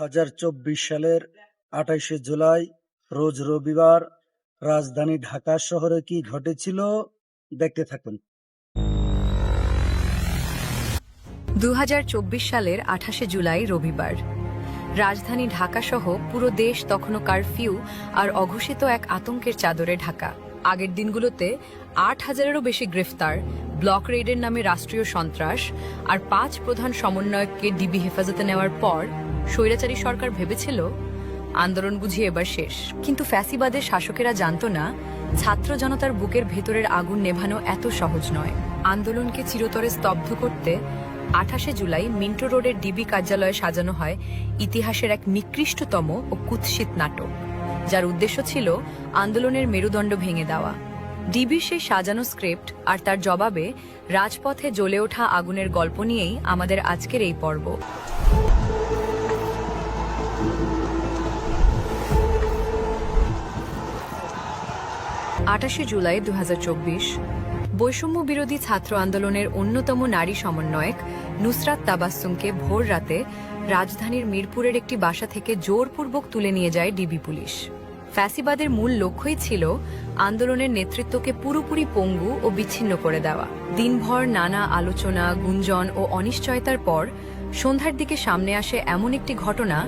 2024 সালের 28শে জুলাই রোজ রবিবার রাজধানী ঢাকা শহরে কি ঘটেছিল দেখতে থাকুন। 2024 সালের 28শে জুলাই রবিবার রাজধানী ঢাকা সহ পুরো দেশ তখনও কারফিউ আর অঘোষিত এক আতঙ্কের চাদরে ঢাকা। আগের দিনগুলোতে 8,000-এরও বেশি গ্রেফতার, ব্লক রেডের নামে রাষ্ট্রীয় সন্ত্রাস আর 5 প্রধান সমন্বয়ককে ডিবি হেফাজতে নেওয়ার পর স্বৈরাচারী সরকার ভেবেছিল আন্দোলন বুঝি এবার শেষ। কিন্তু ফ্যাসিবাদের শাসকেরা জানত না ছাত্র জনতার বুকের ভেতরের আগুন নেভানো এত সহজ নয়। আন্দোলনকে চিরতরে স্তব্ধ করতে 28শে জুলাই মিন্টো রোডের ডিবি কার্যালয়ে সাজানো হয় ইতিহাসের এক নিকৃষ্টতম ও কুৎসিত নাটক, যার উদ্দেশ্য ছিল আন্দোলনের মেরুদণ্ড ভেঙে দেওয়া। ডিবির সেই সাজানো স্ক্রিপ্ট আর তার জবাবে রাজপথে জ্বলে ওঠা আগুনের গল্প নিয়েই আমাদের আজকের এই পর্ব। 28শে জুলাই 2024 বৈষম্য বিরোধী ছাত্র আন্দোলনের অন্যতম নারী সমন্বয়ক নুসরাত তাবাসসুমকে ভোর রাতে রাজধানীর মিরপুরের একটি বাসা থেকে জোরপূর্বক তুলে নিয়ে যায় ডিবি পুলিশ। ফ্যাসিবাদের মূল লক্ষ্যই ছিল আন্দোলনের নেতৃত্বকে পুরোপুরি পঙ্গু ও বিচ্ছিন্ন করে দেওয়া। দিনভর নানা আলোচনা, গুঞ্জন ও অনিশ্চয়তার পর সন্ধ্যার দিকে সামনে আসে এমন একটি ঘটনা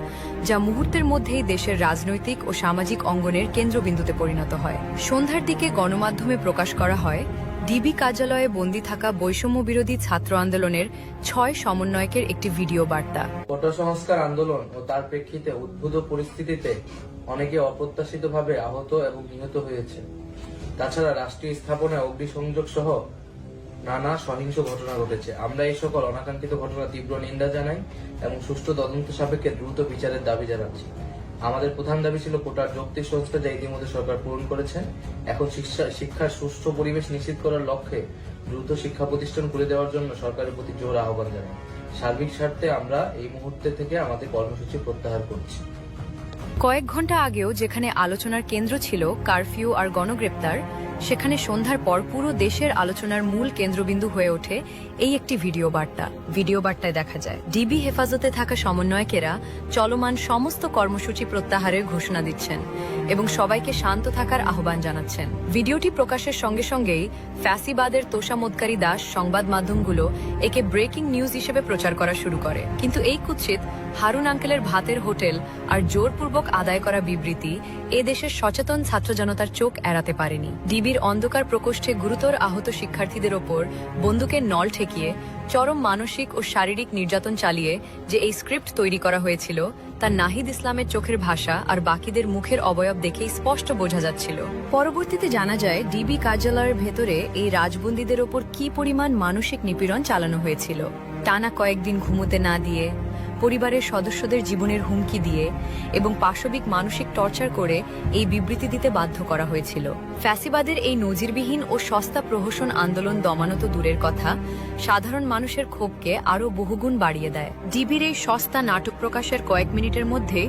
যা মুহূর্তের মধ্যেই দেশের রাজনৈতিক ও সামাজিক অঙ্গনের কেন্দ্রবিন্দুতে পরিণত হয়। সন্ধ্যার দিকে গণমাধ্যমে প্রকাশ করা হয় ডিবি কার্যালয়ে বন্দী থাকা বৈষম্য বিরোধী ছাত্র আন্দোলনের 6 সমন্বয়কের একটি ভিডিও বার্তা। কোটা সংস্কার আন্দোলন ও তার প্রেক্ষিতে উদ্ভূত পরিস্থিতিতে অনেকে অপ্রত্যাশিতভাবে আহত এবং নিহত হয়েছে। তাছাড়া রাষ্ট্রীয় স্থাপনায় অগ্নিসংযোগ সহ নানা সহিংস ঘটনা ঘটেছে। আমরা এই সকল অনাকাঙ্ক্ষিত ঘটনা তীব্র নিন্দা জানাই এবং সুষ্ঠু তদন্ত সাপেক্ষে দ্রুত বিচারের দাবি জানাচ্ছি। আমাদের প্রধান দাবি ছিল কোটার যৌক্তিক সংস্কার, যা ইতিমধ্যে সরকার পূরণ করেছেন। এখন শিক্ষার সুষ্ঠু পরিবেশ নিশ্চিত করার লক্ষ্যে দ্রুত শিক্ষা প্রতিষ্ঠান খুলে দেওয়ার জন্য সরকারের প্রতি জোর আহ্বান জানাই। সার্বিক স্বার্থে আমরা এই মুহূর্তে থেকে আমাদের কর্মসূচি প্রত্যাহার করছি। কয়েক ঘন্টা আগেও যেখানে আলোচনার কেন্দ্র ছিল কারফিউ আর গণগ্রেপ্তার, সেখানে সন্ধ্যার পর পুরো দেশের আলোচনার মূল কেন্দ্রবিন্দু হয়ে ওঠে এই একটি ভিডিও বার্তা। ভিডিও বার্তায় দেখা যায় ডিবি হেফাজতে থাকা সমন্বয়কেরা চলমান সমস্ত কর্মসূচি প্রত্যাহারের ঘোষণা দিচ্ছেন এবং সবাইকে শান্ত থাকার আহ্বান জানাচ্ছেন। ভিডিওটি প্রকাশের সঙ্গে সঙ্গেই ফ্যাসিবাদের তোষামোদকারী দাস সংবাদ মাধ্যমগুলো একে ব্রেকিং নিউজ হিসেবে প্রচার করা শুরু করে। কিন্তু এই কুৎসিত হারুন আঙ্কেলের ভাতের হোটেল আর জোরপূর্বক আদায় করা বিবৃতি এ দেশের সচেতন ছাত্র জনতার চোখ এড়াতে পারেনি। ডিবির অন্ধকার প্রকোষ্ঠে গুরুতর আহত শিক্ষার্থীদের ওপর বন্দুকের নল ঠেকিয়ে চরম মানসিক ও শারীরিক নির্যাতন চালিয়ে যে এই স্ক্রিপ্ট তৈরি করা হয়েছিল তা নাহিদ ইসলামের চোখের ভাষা আর বাকিদের মুখের অবয়ব দেখেই স্পষ্ট বোঝা যাচ্ছিল। পরবর্তীতে জানা যায় ডিবি কার্যালয়ের ভেতরে এই রাজবন্দীদের ওপর কি পরিমাণ মানসিক নিপীড়ন চালানো হয়েছিল। টানা কয়েকদিন ঘুমোতে না দিয়ে, পরিবারের সদস্যদের জীবনের হুমকি দিয়ে এবং পাশবিক মানসিক টর্চার করে এই বিবৃতি দিতে বাধ্য করা হয়েছিল। ফ্যাসিবাদের এই নজিরবিহীন ও সস্তা প্রহসন আন্দোলন দমানো তো দূরের কথা, সাধারণ মানুষের ক্ষোভকে আরও বহুগুণ বাড়িয়ে দেয়। ডিবির এই সস্তা নাটক প্রকাশের কয়েক মিনিটের মধ্যে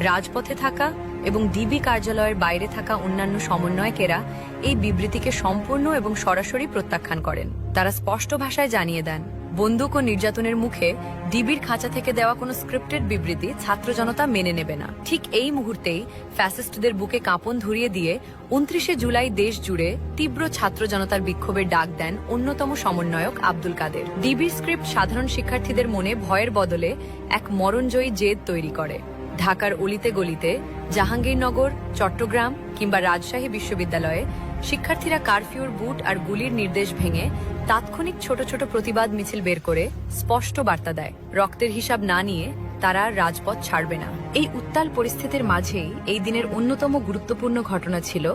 রাজপথে থাকা এবং ডিবি কার্যালয়ের বাইরে থাকা অন্যান্য সমন্বয়কেরা এই বিবৃতিকে সম্পূর্ণ এবং সরাসরি প্রত্যাখ্যান করেন। তারা স্পষ্ট ভাষায় জানিয়ে দেন বন্দুক ও নির্যাতনের মুখে ডিবির খাঁচা থেকে দেওয়া কোনো স্ক্রিপ্টেড বিবৃতি ছাত্র জনতা মেনে নেবে না। ঠিক এই মুহূর্তেই ফ্যাসিস্টদের বুকে কাঁপন ধরিয়ে দিয়ে 29শে জুলাই দেশ জুড়ে তীব্র ছাত্র জনতার বিক্ষোভের ডাক দেন অন্যতম সমন্বয়ক আব্দুল কাদের। ডিবির স্ক্রিপ্ট সাধারণ শিক্ষার্থীদের মনে ভয়ের বদলে এক মরণজয়ী জেদ তৈরি করে। ঢাকার অলিতে গলিতে, জাহাঙ্গীরনগর, চট্টগ্রাম কিংবা রাজশাহী বিশ্ববিদ্যালয়ে শিক্ষার্থীরা কারফিউর বুট আর গুলির নির্দেশ ভেঙে তাৎক্ষণিক ছোট ছোট প্রতিবাদ মিছিল বের করে স্পষ্ট বার্তা দেয় রক্তের হিসাব না নিয়ে তারা রাজপথ ছাড়বে না। এই উত্তাল পরিস্থিতির মাঝেই এই দিনের অন্যতম গুরুত্বপূর্ণ ঘটনা ছিল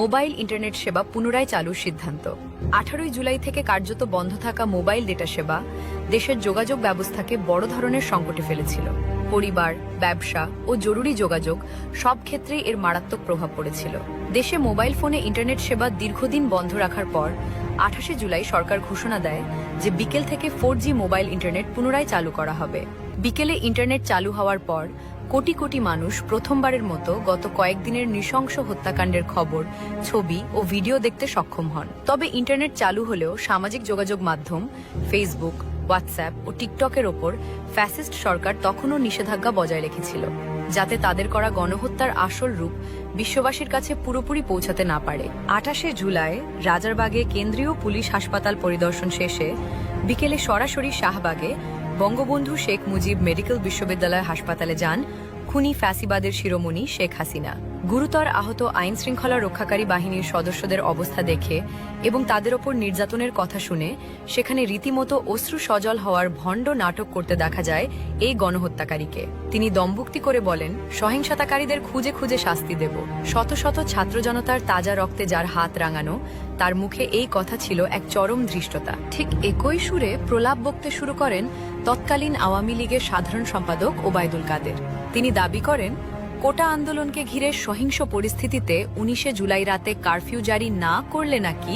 মোবাইল ইন্টারনেট সেবা পুনরায় চালুর সিদ্ধান্ত। 18 জুলাই থেকে কার্যত বন্ধ থাকা মোবাইল ডেটা সেবা দেশের যোগাযোগ ব্যবস্থাকে বড় ধরনের সংকটে ফেলেছিল। পরিবার, ব্যবসা ও জরুরি যোগাযোগ সব ক্ষেত্রেই এর মারাত্মক প্রভাব পড়েছিল। দেশে মোবাইল ফোনে ইন্টারনেট সেবা দীর্ঘদিন বন্ধ রাখার পর 28শে জুলাই সরকার ঘোষণা দেয় যে বিকেল থেকে 4G মোবাইল ইন্টারনেট পুনরায় চালু করা হবে। বিকেলে ইন্টারনেট চালু হওয়ার পর কোটি কোটি মানুষ প্রথমবারের মতো গত কয়েকদিনের নৃশংস হত্যাকাণ্ডের খবর, ছবি ও ভিডিও দেখতে সক্ষম হন। তবে ইন্টারনেট চালু হলেও সামাজিক যোগাযোগ মাধ্যম ফেসবুক, হোয়াটসঅ্যাপ ও টিকটকের ওপর ফ্যাসিস্ট সরকার তখনও নিষেধাজ্ঞা বজায় রেখেছিল, যাতে তাদের করা গণহত্যার আসল রূপ বিশ্ববাসীর কাছে পুরোপুরি পৌঁছাতে না পারে। 28শে জুলাই রাজারবাগে কেন্দ্রীয় পুলিশ হাসপাতাল পরিদর্শন শেষে বিকেলে সরাসরি শাহবাগে বঙ্গবন্ধু শেখ মুজিব মেডিকেল বিশ্ববিদ্যালয় হাসপাতালে যান খুনি ফ্যাসিবাদের শিরোমণি শেখ হাসিনা। গুরুতর আহত আইন শৃঙ্খলা রক্ষাকারী বাহিনীর সদস্যদের অবস্থা দেখে এবং তাদের ওপর নির্যাতনের কথা শুনে সেখানে রীতিমতো অশ্রু সজল হওয়ার ভণ্ড নাটক করতে দেখা যায় এই গণহত্যাকারীকে। তিনি দম্ভুক্তি করে বলেন, সহিংসতাকারীদের খুঁজে খুঁজে শাস্তি দেব। শত শত ছাত্র জনতার তাজা রক্তে যার হাত রাঙানো, তার মুখে এই কথা ছিল এক চরম ধৃষ্টতা। ঠিক একই সুরে প্রলাপ বকতে শুরু করেন তৎকালীন আওয়ামী লীগের সাধারণ সম্পাদক ওবায়দুল কাদের। তিনি দাবি করেন, কোটা আন্দোলনকে ঘিরে সহিংস পরিস্থিতিতে 19শে জুলাই রাতে কারফিউ জারি না করলে নাকি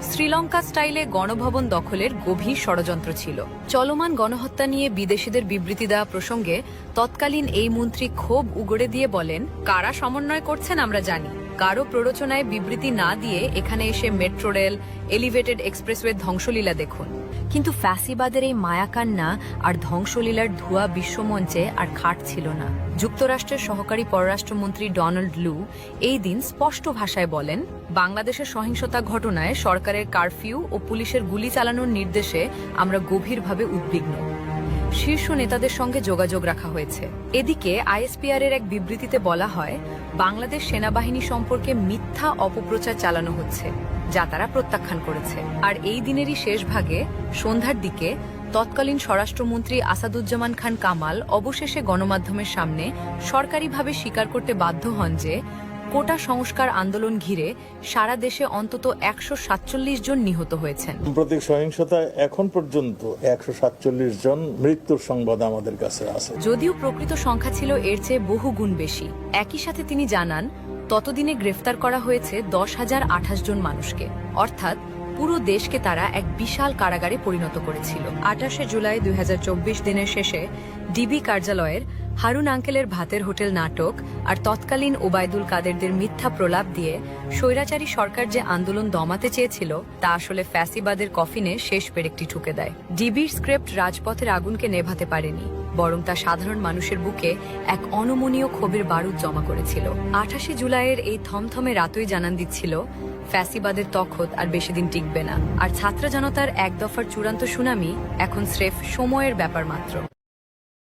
শ্রীলঙ্কা স্টাইলে গণভবন দখলের গভীর ষড়যন্ত্র ছিল। চলমান গণহত্যা নিয়ে বিদেশিদের বিবৃতি দেওয়া প্রসঙ্গে তৎকালীন এই মন্ত্রী ক্ষোভ উগড়ে দিয়ে বলেন, কারা সমন্বয় করছেন আমরা জানি, কারো প্ররোচনায় বিবৃতি না দিয়ে এখানে এসে মেট্রো রেল, এলিভেটেড এক্সপ্রেসওয়ে ধ্বংসলীলা দেখুন। কিন্তু ফ্যাসিবাদের এই মায়াকান্না আর ধ্বংসলীলার ধোঁয়া বিশ্বমঞ্চে আর খাটছিল না। যুক্তরাষ্ট্রের সহকারী পররাষ্ট্রমন্ত্রী ডোনাল্ড লু এই দিন স্পষ্ট ভাষায় বলেন, বাংলাদেশের সহিংসতা ঘটনায় সরকারের কারফিউ ও পুলিশের গুলি চালানোর নির্দেশে আমরা গভীরভাবে উদ্বিগ্ন। শীর্ষ নেতাদের সঙ্গে যোগাযোগ রাখা হয়েছে। এদিকে আইএসপিআর এর এক বিবৃতিতে বলা হয়, বাংলাদেশ সেনাবাহিনী সম্পর্কে মিথ্যা অপপ্রচার চালানো হচ্ছে, যা তারা প্রত্যাখ্যান করেছে। আর এই দিনেরই শেষ ভাগে সন্ধ্যার দিকে তৎকালীন স্বরাষ্ট্রমন্ত্রী আসাদুজ্জামান খান কামাল অবশেষে গণমাধ্যমের সামনে সরকারিভাবে স্বীকার করতে বাধ্য হন যে কোটা সংস্কার আন্দোলন ঘিরে সারা দেশে অন্তত 147 জন নিহত হয়েছেন। সাম্প্রতিক সহিংসতায় এখন পর্যন্ত 147 জন মৃত্যুর সংবাদ আমাদের কাছে আছে। যদিও প্রকৃত সংখ্যা ছিল এর চেয়ে বহু গুণ বেশি। একই সাথে তিনি জানান, ততদিনে গ্রেফতার করা হয়েছে 10,028 জন মানুষকে, অর্থাৎ পুরো দেশকে তারা এক বিশাল কারাগারে পরিণত করেছিল। 28শে জুলাই 2024 দিনের শেষে ডিবি কার্যালয়ের হারুন আঙ্কেলের ভাতের হোটেল নাটক আর তৎকালীন ওবায়দুল কাদেরদের মিথ্যা প্রলাপ দিয়ে স্বৈরাচারী সরকার যে আন্দোলন দমাতে চেয়েছিল তা আসলে ফ্যাসিবাদের কফিনে শেষ পেরেকটি ঠুকে দেয়। ডিবির স্ক্রিপ্ট রাজপথের আগুনকে নেভাতে পারেনি, বরং তা সাধারণ মানুষের বুকে এক অনমনীয় ক্ষোভের বারুদ জমা করেছিল। 28শে জুলাইয়ের এই থমথমে রাতই জানান দিচ্ছিল, ফ্যাসিবাদের তখত আর বেশি দিন টিকবে না, আর ছাত্র জনতার এক দফার চূড়ান্ত সুনামি এখন স্রেফ সময়ের ব্যাপার মাত্র।